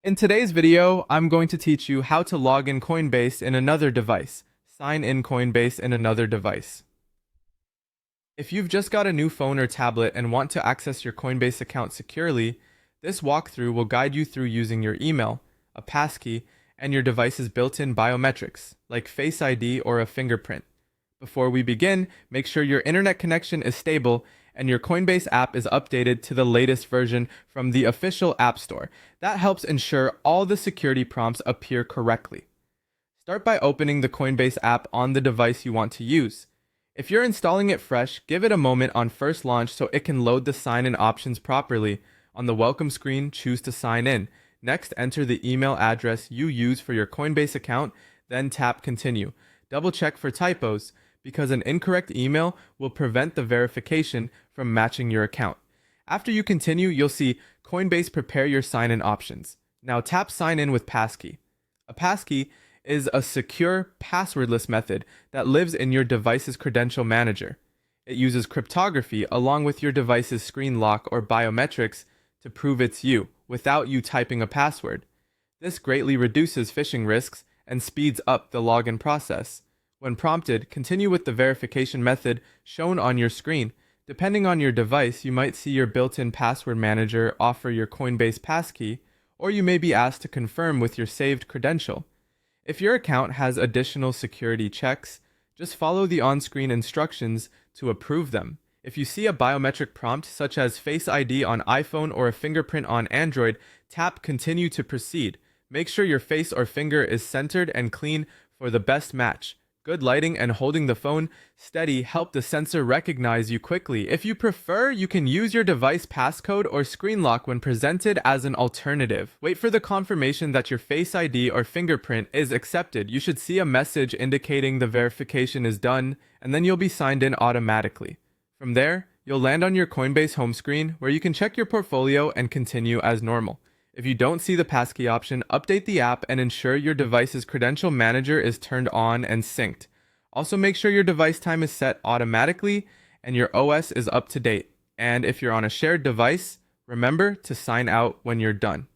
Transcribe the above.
In today's video, I'm going to teach you how to log in Coinbase in another device. Sign in Coinbase in another device. If you've just got a new phone or tablet and want to access your Coinbase account securely, this walkthrough will guide you through using your email, a passkey, and your device's built-in biometrics, like Face ID or a fingerprint. Before we begin, make sure your internet connection is stable and your Coinbase app is updated to the latest version from the official App Store. That helps ensure all the security prompts appear correctly. Start by opening the Coinbase app on the device you want to use. If you're installing it fresh, give it a moment on first launch so it can load the sign-in options properly. On the welcome screen, choose to sign in. Next, enter the email address you use for your Coinbase account, then tap Continue. Double check for typos, because an incorrect email will prevent the verification from matching your account. After you continue, you'll see Coinbase prepare your sign-in options. Now tap Sign in with Passkey. A passkey is a secure, passwordless method that lives in your device's credential manager. It uses cryptography along with your device's screen lock or biometrics to prove it's you, without you typing a password. This greatly reduces phishing risks and speeds up the login process. When prompted, continue with the verification method shown on your screen. Depending on your device, you might see your built-in password manager offer your Coinbase passkey, or you may be asked to confirm with your saved credential. If your account has additional security checks, just follow the on-screen instructions to approve them. If you see a biometric prompt such as Face ID on iPhone or a fingerprint on Android, tap Continue to proceed. Make sure your face or finger is centered and clean for the best match. Good lighting and holding the phone steady help the sensor recognize you quickly. If you prefer, you can use your device passcode or screen lock when presented as an alternative. Wait for the confirmation that your Face ID or fingerprint is accepted. You should see a message indicating the verification is done, and then you'll be signed in automatically. From there, you'll land on your Coinbase home screen where you can check your portfolio and continue as normal. If you don't see the passkey option, update the app and ensure your device's credential manager is turned on and synced. Also, make sure your device time is set automatically and your OS is up to date. And if you're on a shared device, remember to sign out when you're done.